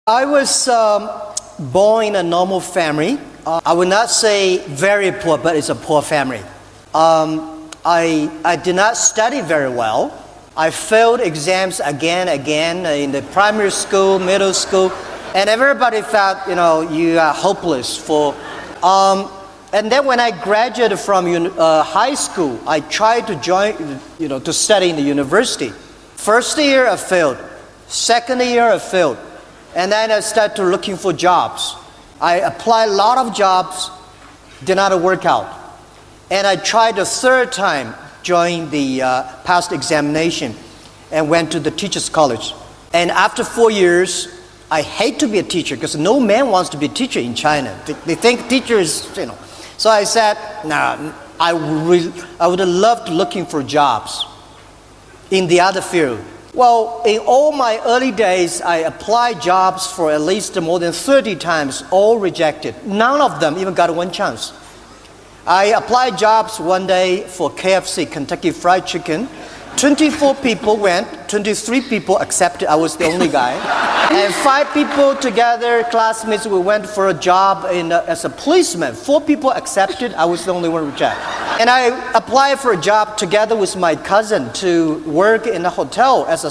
I was born in a normal family. I would not say very poor, but it's a poor family. I did not study very well. I failed exams again in the primary school, middle school, and everybody felt, you are hopeless for. And then when I graduated from high school, I tried to join, to study in the university. First year I failed. Second year I failed. And then I started looking for jobs. I applied a lot of jobs, did not work out. And I tried the third time, joined the past examination, and went to the teacher's college. And after 4 years, I hate to be a teacher because no man wants to be a teacher in China. They think teachers, So I said, no, I would have loved looking for jobs in the other field. Well, in all my early days, I applied jobs for at least more than 30 times, all rejected. None of them even got one chance. I applied jobs one day for KFC, Kentucky Fried Chicken. 24 people went, 23 people accepted, I was the only guy. And 5 people together, classmates, we went for a job as a policeman. 4 people accepted, I was the only one rejected. And I applied for a job together with my cousin to work in a hotel as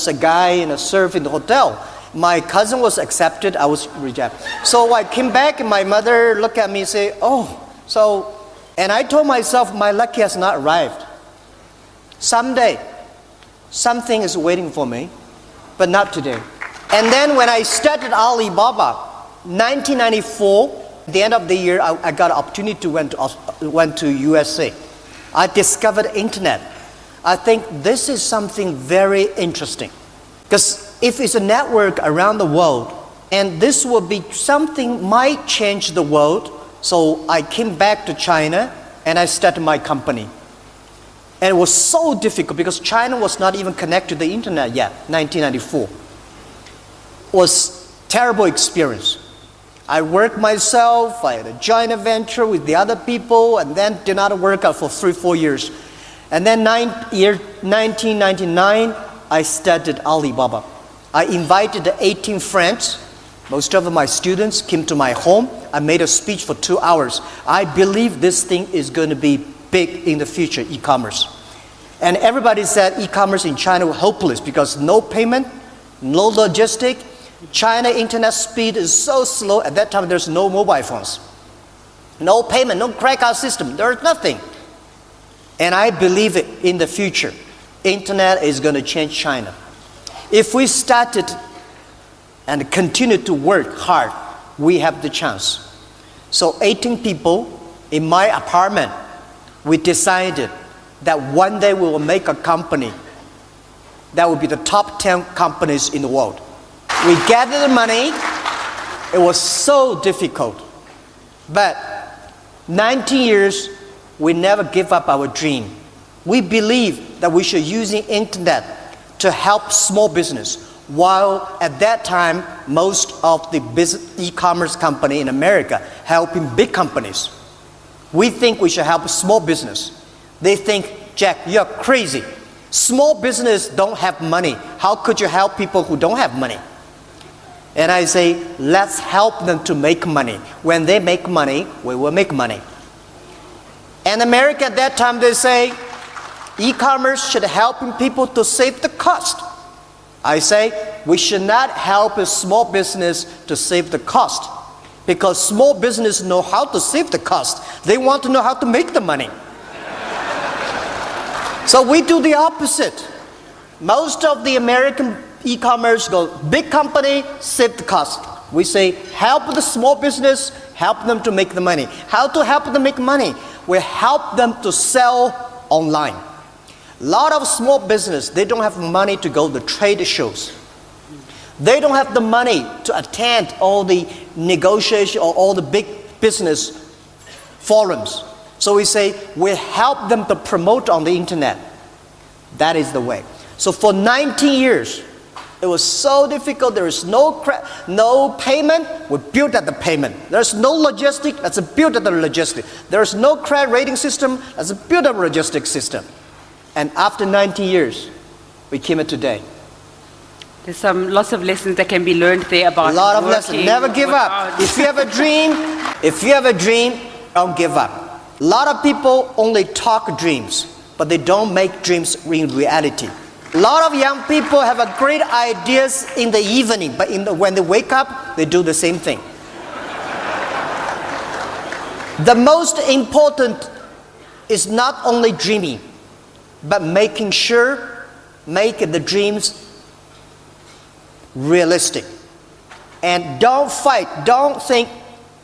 a guy serve in the hotel. My cousin was accepted, I was rejected. So I came back and my mother looked at me and said, and I told myself my luck has not arrived. Someday, something is waiting for me, but not today. And then when I started Alibaba, 1994, at the end of the year, I got an opportunity to went to USA. I discovered internet. I think this is something very interesting. Because if it's a network around the world, and this will be something might change the world, so I came back to China and I started my company. And it was so difficult because China was not even connected to the internet yet, 1994. It was a terrible experience. I worked myself, I had a joint venture with the other people, and then did not work out for 3-4 years. And then 1999, I started Alibaba. I invited 18 friends. Most of my students came to my home. I made a speech for 2 hours. I believe this thing is going to be big in the future, e-commerce. And everybody said e-commerce in China was hopeless because no payment, no logistic. China internet speed is so slow. At that time, there's no mobile phones. No payment, no credit card system. There's nothing. And I believe it in the future. Internet is going to change China. If we started and continue to work hard, we have the chance. So 18 people in my apartment, we decided that one day we will make a company that will be the top 10 companies in the world. We gathered the money. It was so difficult. But 19 years, we never give up our dream. We believe that we should use the internet to help small business, while at that time, most of the e-commerce company in America helping big companies. We think we should help small business. They think, Jack, you're crazy. Small business don't have money. How could you help people who don't have money? And I say, let's help them to make money. When they make money, we will make money. And America at that time, they say, e-commerce should help people to save the cost. I say, we should not help a small business to save the cost. Because small business know how to save the cost. They want to know how to make the money. So we do the opposite. Most of the American e-commerce go, big company, save the cost. We say, help the small business, help them to make the money. How to help them make money? We help them to sell online. A lot of small business, they don't have money to go to trade shows. They don't have the money to attend all the negotiation or all the big business forums. So we say, we help them to promote on the internet. That is the way. So for 19 years, it was so difficult. There is no payment. We built at the payment. There's no logistic. Let's build at the logistic. There's no credit rating system. Let's build a logistic system. And after 19 years, we came to today. There's lots of lessons that can be learned there about A lot of working, lessons. Never give up. hard. If you have a dream, don't give up. A lot of people only talk dreams, but they don't make dreams in reality. A lot of young people have a great ideas in the evening, but when they wake up, they do the same thing. The most important is not only dreaming, but making sure, make the dreams realistic. And don't fight, don't think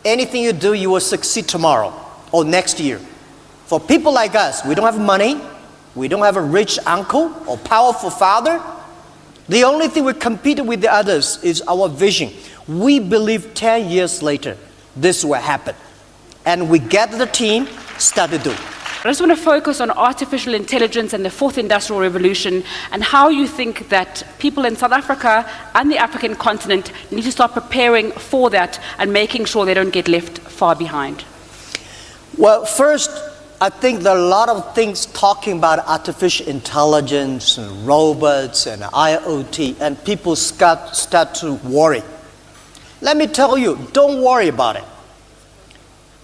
anything you do, you will succeed tomorrow or next year. For people like us, we don't have money, we don't have a rich uncle or powerful father. The only thing we compete with the others is our vision. We believe 10 years later, this will happen. And we get the team, start to do. I just want to focus on artificial intelligence and the fourth industrial revolution and how you think that people in South Africa and the African continent need to start preparing for that and making sure they don't get left far behind. Well, first, I think there are a lot of things talking about artificial intelligence and robots and IoT, and people start to worry. Let me tell you, don't worry about it.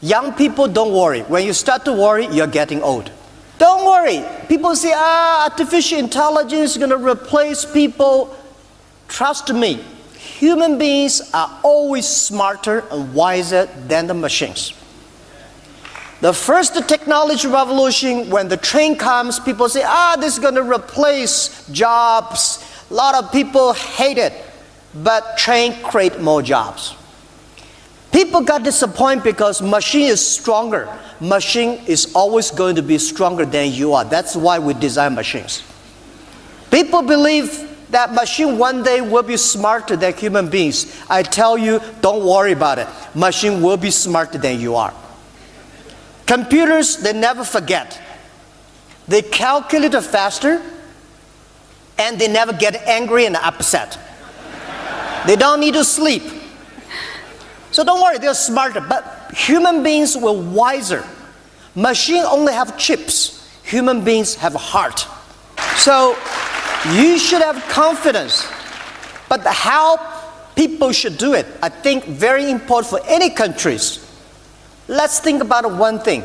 Young people, don't worry. When you start to worry, you're getting old. Don't worry. People say, artificial intelligence is going to replace people. Trust me, human beings are always smarter and wiser than the machines. The first technology revolution, when the train comes, people say, this is going to replace jobs. A lot of people hate it, but train create more jobs. People got disappointed because machine is stronger. Machine is always going to be stronger than you are. That's why we design machines. People believe that machine one day will be smarter than human beings. I tell you, don't worry about it. Machine will be smarter than you are. Computers, they never forget. They calculate faster, and they never get angry and upset. They don't need to sleep. So don't worry, they're smarter, but human beings were wiser. Machines only have chips. Human beings have a heart. So you should have confidence. But how people should do it, I think very important for any countries. Let's think about one thing.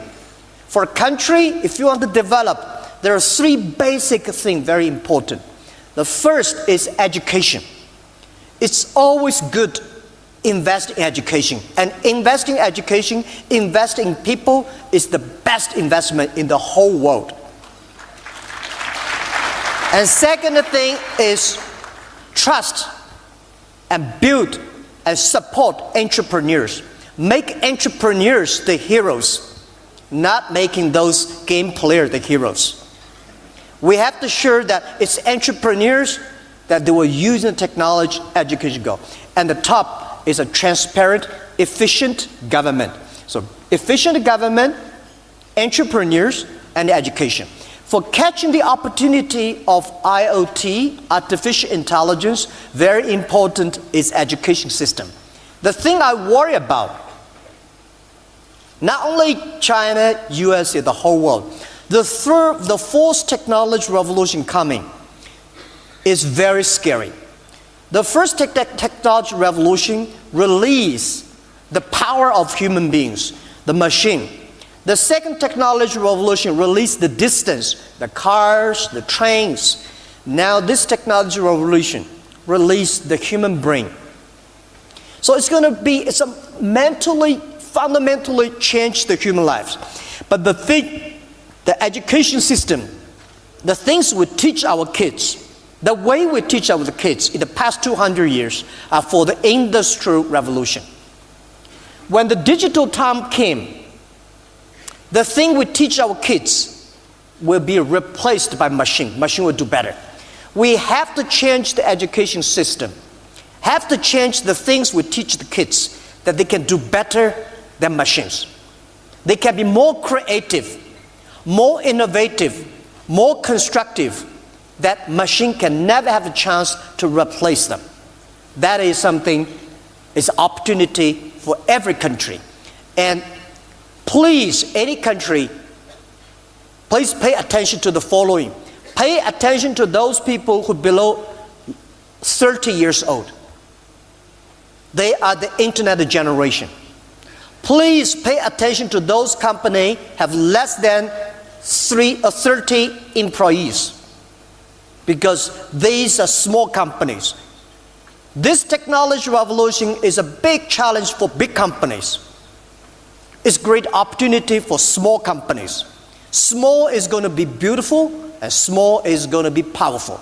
For a country, if you want to develop, there are three basic things very important. The first is education. It's always good to invest in education. And invest in education, invest in people is the best investment in the whole world. And second thing is trust and build and support entrepreneurs. Make entrepreneurs the heroes, not making those game players the heroes. We have to ensure that it's entrepreneurs that they will use the technology, education go. And the top is a transparent, efficient government. So efficient government, entrepreneurs, and education. For catching the opportunity of IoT, artificial intelligence, very important is education system. The thing I worry about, not only China, USA, the whole world, the fourth technology revolution coming is very scary. The first technology revolution released the power of human beings, the machine. The second technology revolution released the distance, the cars, the trains. Now this technology revolution released the human brain. So it's a mentally, fundamentally change the human lives. But the education system, the things we teach our kids, the way we teach our kids in the past 200 years are for the Industrial Revolution. When the digital time came, the thing we teach our kids will be replaced by machine. Machine will do better. We have to change the education system. Have to change the things we teach the kids that they can do better than machines. They can be more creative, more innovative, more constructive, that machine can never have a chance to replace them. That is something, is an opportunity for every country. And please, any country, please pay attention to the following. Pay attention to those people who below 30 years old. They are the internet generation. Please pay attention to those companies have less than 30 employees, because these are small companies. This technology revolution is a big challenge for big companies. It's a great opportunity for small companies. Small is going to be beautiful, and small is going to be powerful.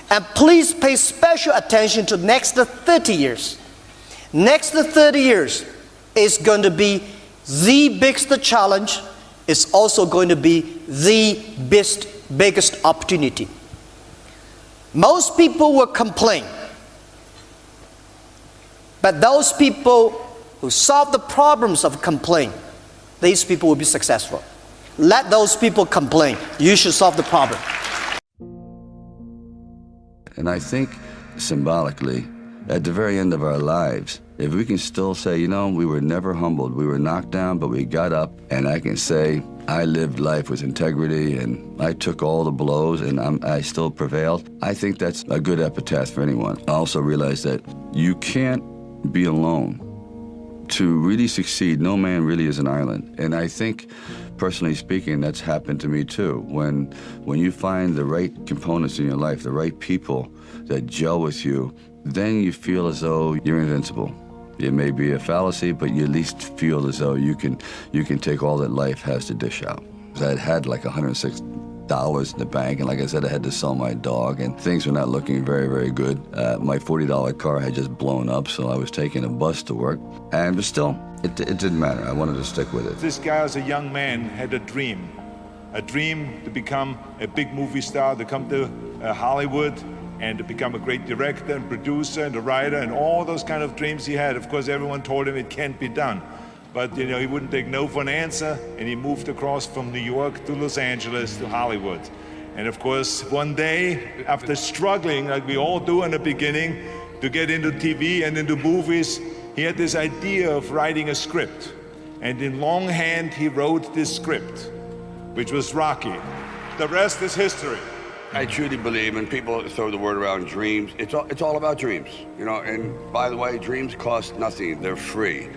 And please pay special attention to next 30 years. Next 30 years is going to be the biggest challenge. It's also going to be the biggest opportunity. Most people will complain, but those people who solve the problems of complaint, these people will be successful. Let those people complain. You should solve the problem. And I think symbolically, at the very end of our lives, if we can still say, you know, we were never humbled, we were knocked down, but we got up, and I can say, I lived life with integrity, and I took all the blows, and I still prevailed, I think that's a good epitaph for anyone. I also realize that you can't be alone. To really succeed, no man really is an island. And I think, personally speaking, that's happened to me too. When you find the right components in your life, the right people that gel with you, then you feel as though you're invincible. It may be a fallacy, but you at least feel as though you can take all that life has to dish out. I had like $106 in the bank, and like I said, I had to sell my dog, and things were not looking very, very good. My $40 car had just blown up, so I was taking a bus to work, but still, it didn't matter. I wanted to stick with it. This guy, as a young man, had a dream to become a big movie star, to come to Hollywood, and to become a great director and producer and a writer, and all those kind of dreams he had. Of course, everyone told him it can't be done. But, you know, he wouldn't take no for an answer, and he moved across from New York to Los Angeles to Hollywood. And of course, one day, after struggling, like we all do in the beginning, to get into TV and into movies, he had this idea of writing a script. And in longhand, he wrote this script, which was Rocky. The rest is history. I truly believe, and people throw the word around dreams, it's all about dreams, you know, and by the way, dreams cost nothing, they're free.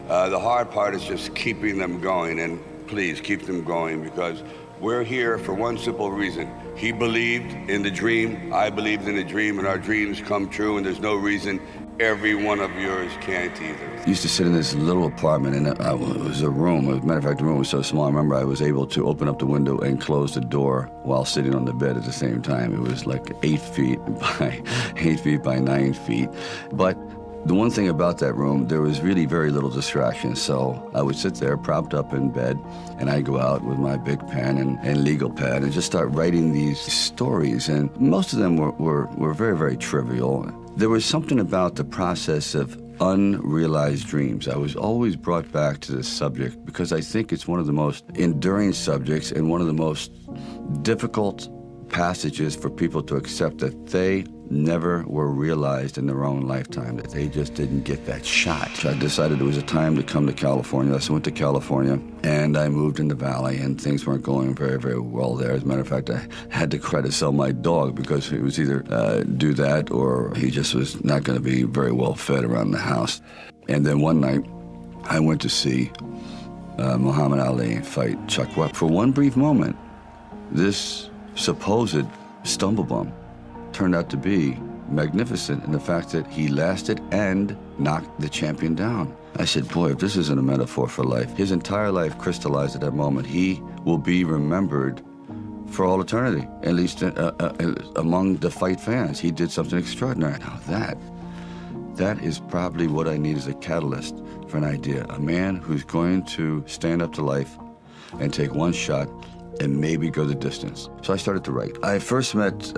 The hard part is just keeping them going, and please keep them going, because we're here for one simple reason. He believed in the dream, I believed in the dream, and our dreams come true, and there's no reason every one of yours can't either. I used to sit in this little apartment, and it was a room. As a matter of fact, the room was so small, I remember I was able to open up the window and close the door while sitting on the bed at the same time. It was like 8 feet by 8 feet by 9 feet. But the one thing about that room, there was really very little distraction. So I would sit there propped up in bed, and I'd go out with my big pen and legal pad and just start writing these stories. And most of them were very, very trivial. There was something about the process of unrealized dreams. I was always brought back to this subject because I think it's one of the most enduring subjects and one of the most difficult passages for people to accept, that they never were realized in their own lifetime, that they just didn't get that shot. I decided it was a time to come to California. So I went to California, and I moved in the valley, and things weren't going very, very well there. As a matter of fact, I had to try to sell my dog because it was either do that or he just was not going to be very well fed around the house. And then one night, I went to see Muhammad Ali fight Chuck Webb. For one brief moment, this supposed stumblebum turned out to be magnificent in the fact that he lasted and knocked the champion down. I said, boy, if this isn't a metaphor for life, his entire life crystallized at that moment. He will be remembered for all eternity, at least among the fight fans. He did something extraordinary. Now that is probably what I need as a catalyst for an idea. A man who's going to stand up to life and take one shot and maybe go the distance. So I started to write. I first met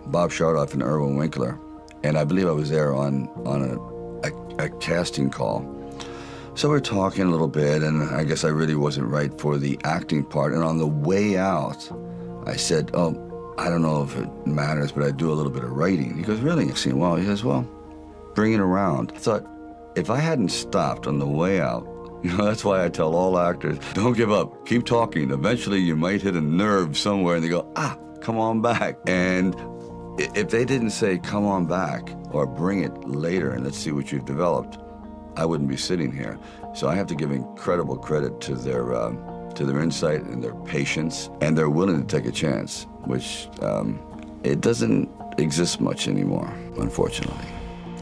Bob Shardoff and Irwin Winkler, and I believe I was there on a casting call. So we're talking a little bit, and I guess I really wasn't right for the acting part. And on the way out, I said, oh, I don't know if it matters, but I do a little bit of writing. He goes, really? I said, well, he says, well, bring it around. I thought, if I hadn't stopped on the way out, you know, that's why I tell all actors, don't give up, keep talking. Eventually you might hit a nerve somewhere and they go, come on back. And If they didn't say, come on back, or bring it later and let's see what you've developed, I wouldn't be sitting here. So I have to give incredible credit to their insight and their patience, and they're willing to take a chance, which it doesn't exist much anymore, unfortunately.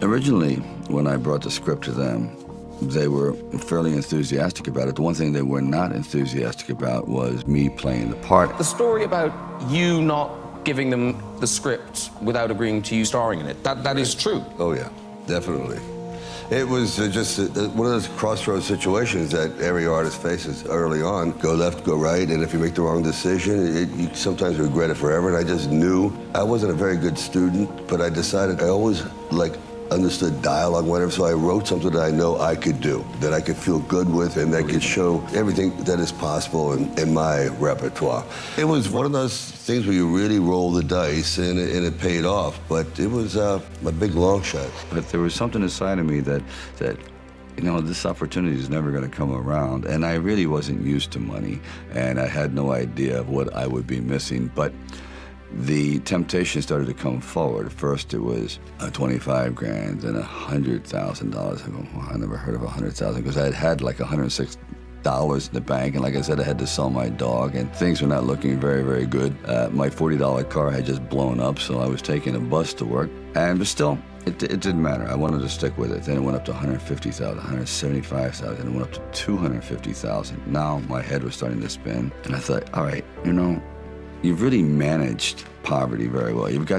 Originally, when I brought the script to them, they were fairly enthusiastic about it. The one thing they were not enthusiastic about was me playing the part. The story about you not giving them the script without agreeing to you starring in it, that is true. Oh yeah, definitely. It was just one of those crossroads situations that every artist faces early on. Go left, go right, and if you make the wrong decision, you sometimes regret it forever. And I just knew I wasn't a very good student, but I decided I always understood dialogue, whatever, so I wrote something that I know I could do, that I could feel good with, and that could show everything that is possible in my repertoire. It was one of those things where you really roll the dice, and it paid off, but it was a big long shot. But there was something inside of me that this opportunity is never going to come around, and I really wasn't used to money, and I had no idea of what I would be missing, but the temptation started to come forward. First, it was $25,000, then $100,000. I never heard of $100,000 because I had like $106 in the bank, and like I said, I had to sell my dog, and things were not looking very, very good. My $40 car had just blown up, so I was taking a bus to work, but still, it didn't matter. I wanted to stick with it. Then it went up to $150,000, $175,000, and it went up to $250,000. Now my head was starting to spin, and I thought, all right, you've really managed poverty very well. You've got